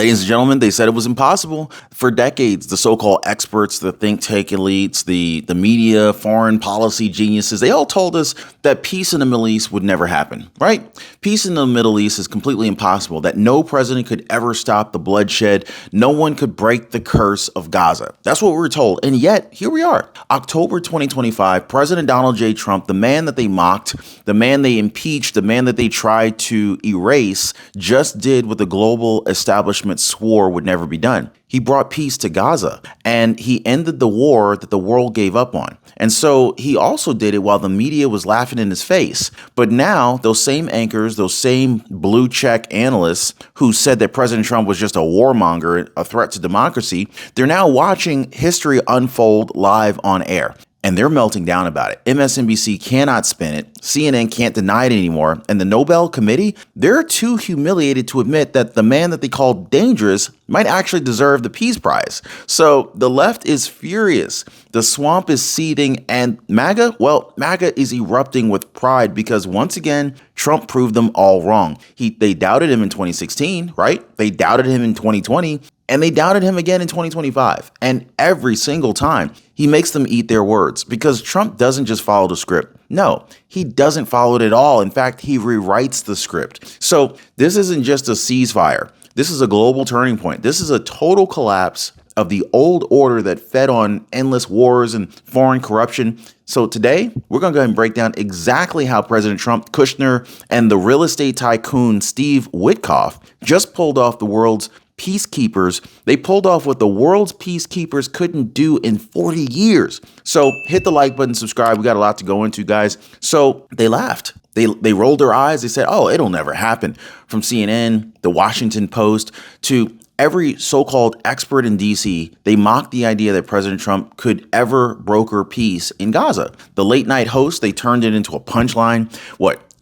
Ladies and gentlemen, they said it was impossible. For decades, the so-called experts, the think tank elites, the media, foreign policy geniuses, they all told us that peace in the Middle East would never happen, right? Peace in the Middle East is completely impossible, that no president could ever stop the bloodshed. No one could break the curse of Gaza. That's what we were told. And yet, here we are. October 2025, President Donald J. Trump, the man that they mocked, the man they impeached, the man that they tried to erase, just did what the global establishment swore would never be done. He brought peace to Gaza, and he ended the war that the world gave up on. And so he also did it while the media was laughing in his face. But now those same anchors, those same blue check analysts who said that President Trump was just a warmonger, a threat to democracy, they're now watching history unfold live on air. And they're melting down about it. MSNBC cannot spin it. CNN can't deny it anymore. And the Nobel Committee, they're too humiliated to admit that the man that they call dangerous might actually deserve the Peace Prize. So the left is furious. The swamp is seething, and MAGA, well, MAGA is erupting with pride because once again, Trump proved them all wrong. They doubted him in 2016, right? They doubted him in 2020. And they doubted him again in 2025. And every single time, he makes them eat their words because Trump doesn't just follow the script. No, he doesn't follow it at all. In fact, he rewrites the script. So this isn't just a ceasefire. This is a global turning point. This is a total collapse of the old order that fed on endless wars and foreign corruption. So today, we're going to go ahead and break down exactly how President Trump, Kushner, and the real estate tycoon Steve Witkoff just pulled off the world's peacekeepers. They pulled off what the world's peacekeepers couldn't do in 40 years. So hit the like button, subscribe. We got a lot to go into, guys. So they laughed. They rolled their eyes. They said, oh, it'll never happen. From CNN, the Washington Post, to every so-called expert in DC, they mocked the idea that President Trump could ever broker peace in Gaza. The late night host, they turned it into a punchline.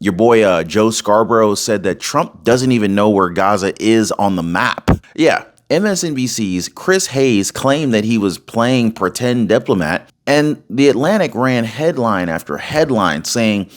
Your boy Joe Scarborough said that Trump doesn't even know where Gaza is on the map. Yeah, MSNBC's Chris Hayes claimed that he was playing pretend diplomat, and The Atlantic ran headline after headline saying,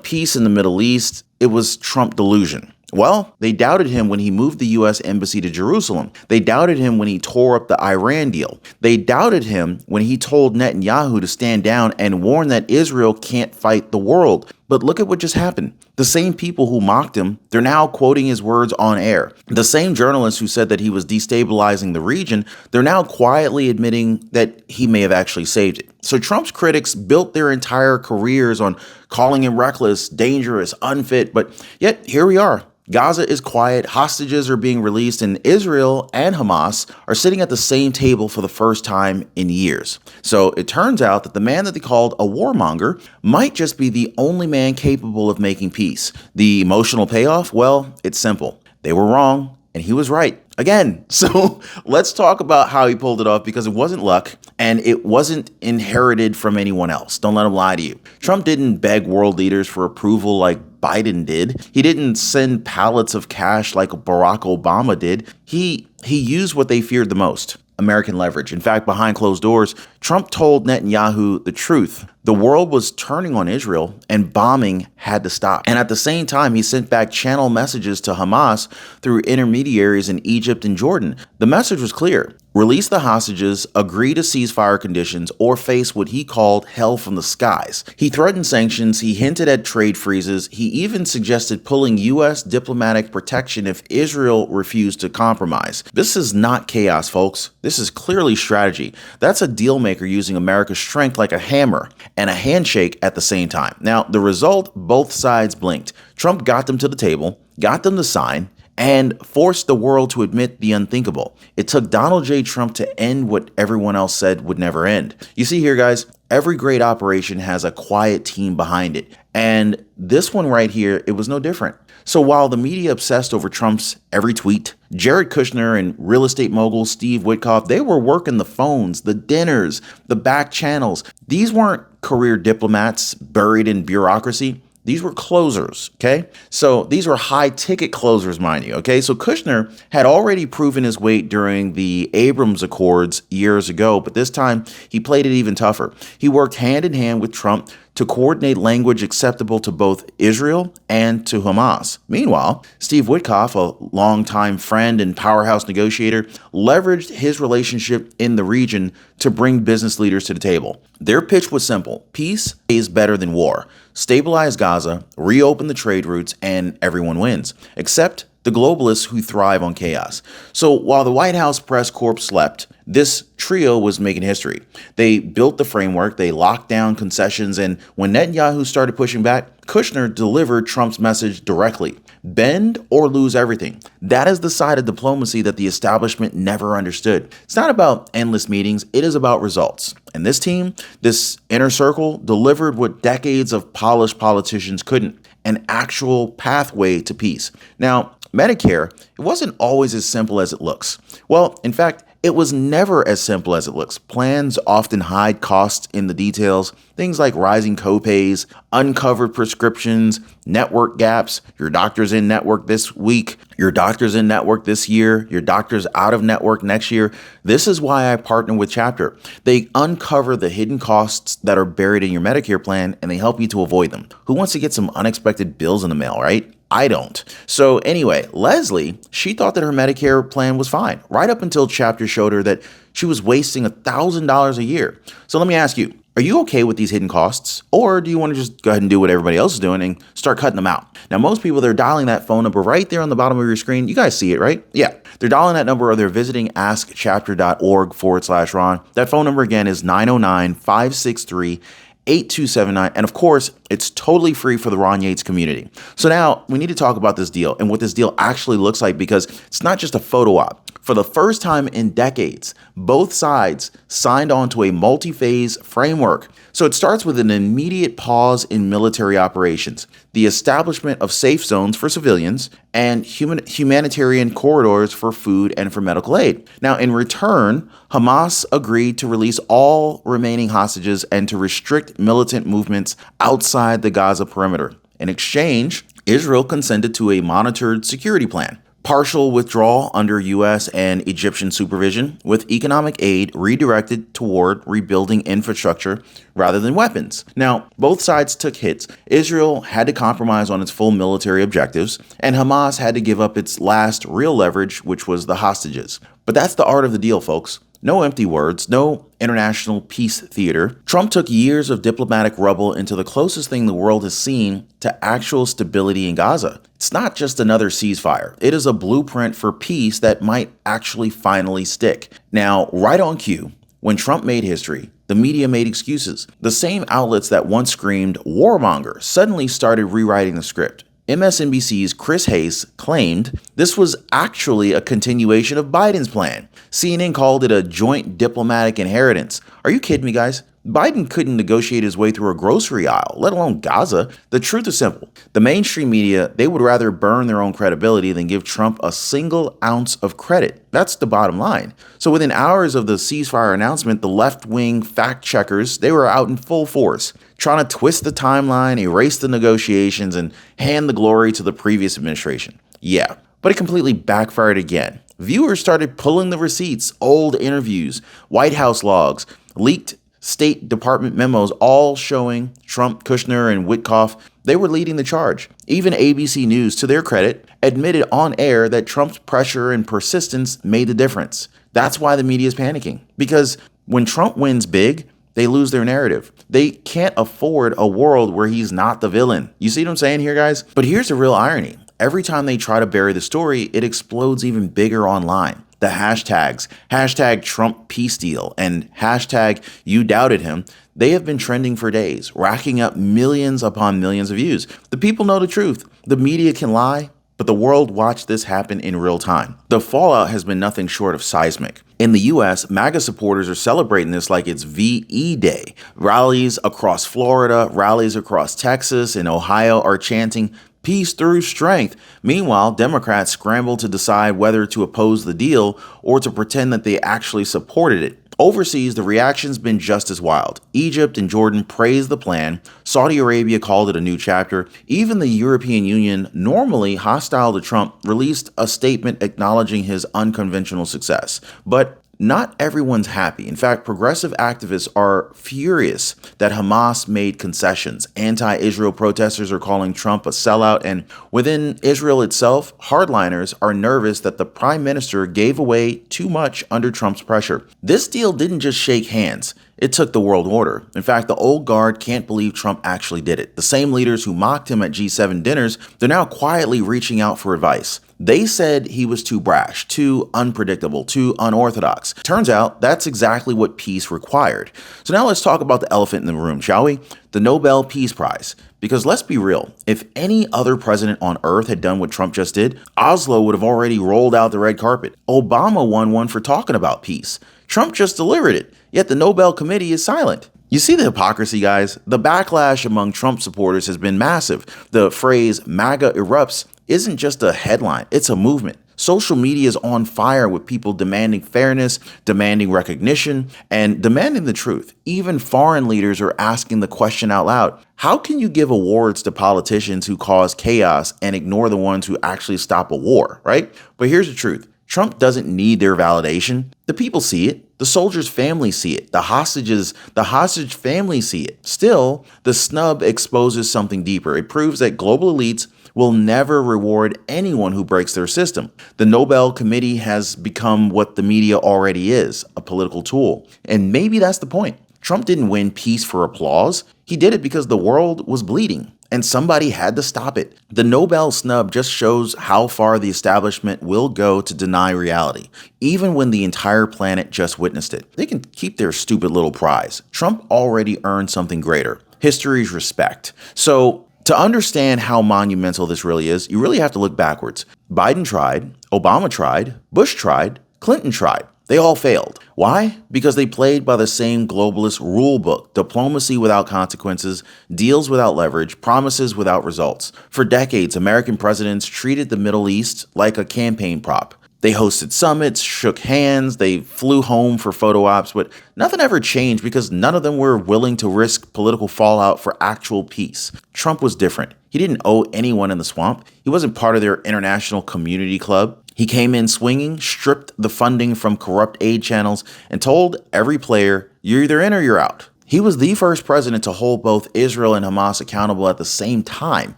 peace in the Middle East, it was Trump delusion. Well, they doubted him when he moved the U.S. embassy to Jerusalem. They doubted him when he tore up the Iran deal. They doubted him when he told Netanyahu to stand down and warn that Israel can't fight the world. But look at what just happened. The same people who mocked him, they're now quoting his words on air. The same journalists who said that he was destabilizing the region, they're now quietly admitting that he may have actually saved it. So Trump's critics built their entire careers on calling him reckless, dangerous, unfit, but yet here we are. Gaza is quiet, hostages are being released, and Israel and Hamas are sitting at the same table for the first time in years. So it turns out that the man that they called a warmonger might just be the only man capable of making peace. The emotional payoff? Well, it's simple. They were wrong, and he was right. Again, so let's talk about how he pulled it off because it wasn't luck and it wasn't inherited from anyone else. Don't let him lie to you. Trump didn't beg world leaders for approval like Biden did. He didn't send pallets of cash like Barack Obama did. He used what they feared the most. American leverage. In fact, behind closed doors, Trump told Netanyahu the truth. The world was turning on Israel and bombing had to stop. And at the same time, he sent back channel messages to Hamas through intermediaries in Egypt and Jordan. The message was clear. Release the hostages, agree to ceasefire conditions, or face what he called hell from the skies. He threatened sanctions, he hinted at trade freezes, he even suggested pulling U.S. diplomatic protection if Israel refused to compromise. This is not chaos, folks. This is clearly strategy. That's a deal maker using America's strength like a hammer and a handshake at the same time. Now, the result, both sides blinked. Trump got them to the table, got them to sign, and forced the world to admit the unthinkable. It took Donald J. Trump to end what everyone else said would never end. You see here, guys, every great operation has a quiet team behind it. And this one right here, it was no different. So while the media obsessed over Trump's every tweet, Jared Kushner and real estate mogul Steve Witkoff, they were working the phones, the dinners, the back channels. These weren't career diplomats buried in bureaucracy. These were closers, okay? So these were high ticket closers, mind you, okay? So Kushner had already proven his weight during the Abrams Accords years ago, but this time he played it even tougher. He worked hand in hand with Trump to coordinate language acceptable to both Israel and to Hamas. Meanwhile, Steve Witkoff, a longtime friend and powerhouse negotiator, leveraged his relationship in the region to bring business leaders to the table. Their pitch was simple: peace is better than war. Stabilize Gaza, reopen the trade routes, and everyone wins, except the globalists who thrive on chaos. So while the White House press corps slept, this trio was making history. They built the framework, they locked down concessions, and when Netanyahu started pushing back, Kushner delivered Trump's message directly: bend or lose everything. That is the side of diplomacy that the establishment never understood. It's not about endless meetings, it is about results. And this team, this inner circle, delivered what decades of polished politicians couldn't: an actual pathway to peace. Now, Medicare, it wasn't always as simple as it looks. Well, in fact, it was never as simple as it looks. Plans often hide costs in the details, things like rising copays, uncovered prescriptions, network gaps, your doctor's in network this week, your doctor's in network this year, your doctor's out of network next year. This is why I partner with Chapter. They uncover the hidden costs that are buried in your Medicare plan, and they help you to avoid them. Who wants to get some unexpected bills in the mail, right? I don't. So anyway, Leslie, she thought that her Medicare plan was fine, right up until Chapter showed her that she was wasting $1,000 a year. So let me ask you, are you okay with these hidden costs? Or do you want to just go ahead and do what everybody else is doing and start cutting them out? Now, most people, they're dialing that phone number right there on the bottom of your screen. You guys see it, right? Yeah. They're dialing that number, or they're visiting askchapter.org/Ron. That phone number again is 909-563-8279. And of course, it's totally free for the Ron Yates community. So now we need to talk about this deal and what this deal actually looks like, because it's not just a photo op. For the first time in decades, both sides signed on to a multi-phase framework. So it starts with an immediate pause in military operations, the establishment of safe zones for civilians, and humanitarian corridors for food and for medical aid. Now, in return, Hamas agreed to release all remaining hostages and to restrict militant movements outside the Gaza perimeter. In exchange, Israel consented to a monitored security plan: partial withdrawal under U.S. and Egyptian supervision, with economic aid redirected toward rebuilding infrastructure rather than weapons. Now, both sides took hits. Israel had to compromise on its full military objectives, and Hamas had to give up its last real leverage, which was the hostages. But that's the art of the deal, folks. No empty words, no international peace theater. Trump took years of diplomatic rubble into the closest thing the world has seen to actual stability in Gaza. It's not just another ceasefire. It is a blueprint for peace that might actually finally stick. Now, right on cue, when Trump made history, the media made excuses. The same outlets that once screamed warmonger suddenly started rewriting the script. MSNBC's Chris Hayes claimed this was actually a continuation of Biden's plan. CNN called it a joint diplomatic inheritance. Are you kidding me, guys? Biden couldn't negotiate his way through a grocery aisle, let alone Gaza. The truth is simple. The mainstream media, they would rather burn their own credibility than give Trump a single ounce of credit. That's the bottom line. So within hours of the ceasefire announcement, the left-wing fact checkers, they were out in full force, trying to twist the timeline, erase the negotiations, and hand the glory to the previous administration. Yeah, but it completely backfired again. Viewers started pulling the receipts, old interviews, White House logs, leaked State Department memos, all showing Trump, Kushner, and Witkoff, they were leading the charge. Even ABC News, to their credit, admitted on air that Trump's pressure and persistence made the difference. That's why the media is panicking. Because when Trump wins big, they lose their narrative. They can't afford a world where he's not the villain. You see what I'm saying here, guys? But here's the real irony. Every time they try to bury the story, it explodes even bigger online. The hashtags, hashtag Trump peace deal, and hashtag you doubted him, they have been trending for days, racking up millions upon millions of views. The people know the truth. The media can lie, but the world watched this happen in real time. The fallout has been nothing short of seismic. In the U.S., MAGA supporters are celebrating this like it's VE Day. Rallies across Florida, rallies across Texas and Ohio are chanting peace through strength. Meanwhile, Democrats scramble to decide whether to oppose the deal or to pretend that they actually supported it. Overseas, the reaction's been just as wild. Egypt and Jordan praised the plan. Saudi Arabia called it a new chapter. Even the European Union, normally hostile to Trump, released a statement acknowledging his unconventional success. But not everyone's happy. In fact, progressive activists are furious that Hamas made concessions. Anti-Israel protesters are calling Trump a sellout, and within Israel itself, hardliners are nervous that the prime minister gave away too much under Trump's pressure. This deal didn't just shake hands. It took the world order. In fact, the old guard can't believe Trump actually did it. The same leaders who mocked him at G7 dinners, they're now quietly reaching out for advice. They said he was too brash, too unpredictable, too unorthodox. Turns out that's exactly what peace required. So now let's talk about the elephant in the room, shall we? The Nobel Peace Prize. Because let's be real, if any other president on earth had done what Trump just did, Oslo would have already rolled out the red carpet. Obama won one for talking about peace. Trump just delivered it, yet the Nobel Committee is silent. You see the hypocrisy, guys? The backlash among Trump supporters has been massive. The phrase MAGA erupts isn't just a headline, it's a movement. Social media is on fire with people demanding fairness, demanding recognition, and demanding the truth. Even foreign leaders are asking the question out loud: how can you give awards to politicians who cause chaos and ignore the ones who actually stop a war, right? But here's the truth. Trump doesn't need their validation. The people see it. The soldiers' families see it. The hostage families see it. Still, the snub exposes something deeper. It proves that global elites will never reward anyone who breaks their system. The Nobel Committee has become what the media already is, a political tool. And maybe that's the point. Trump didn't win peace for applause. He did it because the world was bleeding, and somebody had to stop it. The Nobel snub just shows how far the establishment will go to deny reality, even when the entire planet just witnessed it. They can keep their stupid little prize. Trump already earned something greater: history's respect. So, to understand how monumental this really is, you really have to look backwards. Biden tried, Obama tried, Bush tried, Clinton tried. They all failed. Why? Because they played by the same globalist rule book: diplomacy without consequences, deals without leverage, promises without results. For decades, American presidents treated the Middle East like a campaign prop. They hosted summits, shook hands, they flew home for photo ops, but nothing ever changed because none of them were willing to risk political fallout for actual peace. Trump was different. He didn't owe anyone in the swamp. He wasn't part of their international community club. He came in swinging, stripped the funding from corrupt aid channels, and told every player, you're either in or you're out. He was the first president to hold both Israel and Hamas accountable at the same time.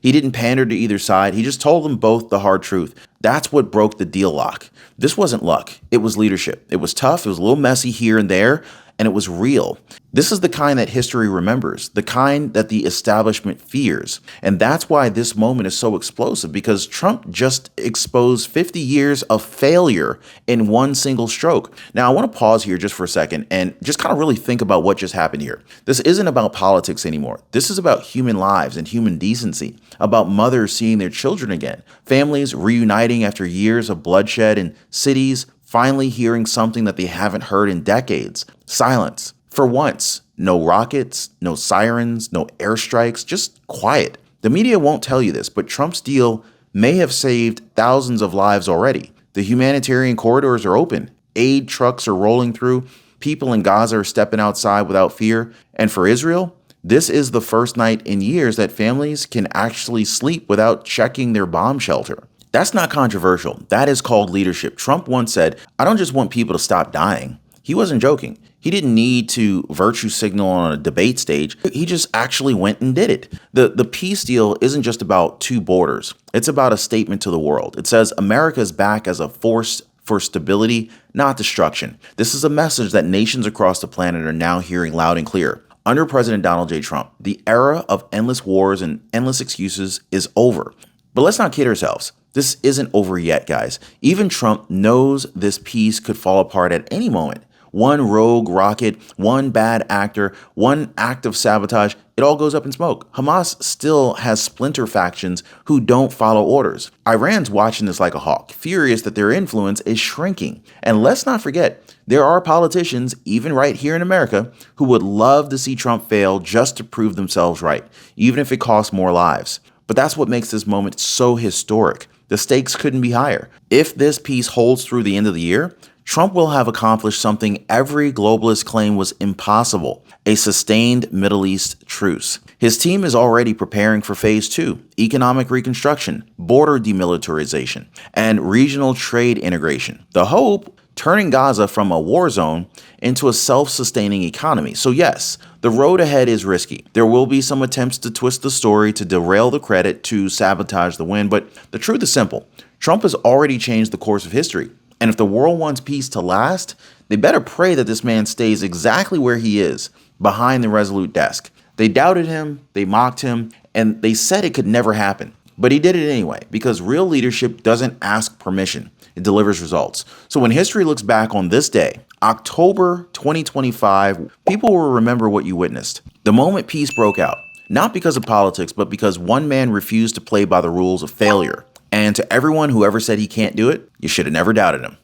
He didn't pander to either side. He just told them both the hard truth. That's what broke the deal lock. This wasn't luck. It was leadership. It was tough. It was a little messy here and there, and it was real. This is the kind that history remembers, the kind that the establishment fears. And that's why this moment is so explosive, because Trump just exposed 50 years of failure in one single stroke. Now, I want to pause here just for a second and just kind of really think about what just happened here. This isn't about politics anymore. This is about human lives and human decency, about mothers seeing their children again, families reuniting after years of bloodshed, and cities finally hearing something that they haven't heard in decades: silence. For once, no rockets, no sirens, no airstrikes, just quiet. The media won't tell you this, but Trump's deal may have saved thousands of lives already. The humanitarian corridors are open. Aid trucks are rolling through. People in Gaza are stepping outside without fear. And for Israel, this is the first night in years that families can actually sleep without checking their bomb shelter. That's not controversial. That is called leadership. Trump once said, I don't just want people to stop dying. He wasn't joking. He didn't need to virtue signal on a debate stage. He just actually went and did it. The peace deal isn't just about two borders. It's about a statement to the world. It says America is back as a force for stability, not destruction. This is a message that nations across the planet are now hearing loud and clear. Under President Donald J. Trump, the era of endless wars and endless excuses is over. But let's not kid ourselves. This isn't over yet, guys. Even Trump knows this peace could fall apart at any moment. One rogue rocket, one bad actor, one act of sabotage, it all goes up in smoke. Hamas still has splinter factions who don't follow orders. Iran's watching this like a hawk, furious that their influence is shrinking. And let's not forget, there are politicians, even right here in America, who would love to see Trump fail just to prove themselves right, even if it costs more lives. But that's what makes this moment so historic. The stakes couldn't be higher. If this peace holds through the end of the year, Trump will have accomplished something every globalist claimed was impossible: a sustained Middle East truce. His team is already preparing for phase two: economic reconstruction, border demilitarization, and regional trade integration. The hope: turning Gaza from a war zone into a self-sustaining economy. So yes, the road ahead is risky. There will be some attempts to twist the story, to derail the credit, to sabotage the win, but the truth is simple. Trump has already changed the course of history. And if the world wants peace to last, they better pray that this man stays exactly where he is, behind the resolute desk. They doubted him, they mocked him, and they said it could never happen. But he did it anyway, because real leadership doesn't ask permission. It delivers results. So when history looks back on this day, October 2025, people will remember what you witnessed. The moment peace broke out, not because of politics, but because one man refused to play by the rules of failure. And to everyone who ever said he can't do it, you should have never doubted him.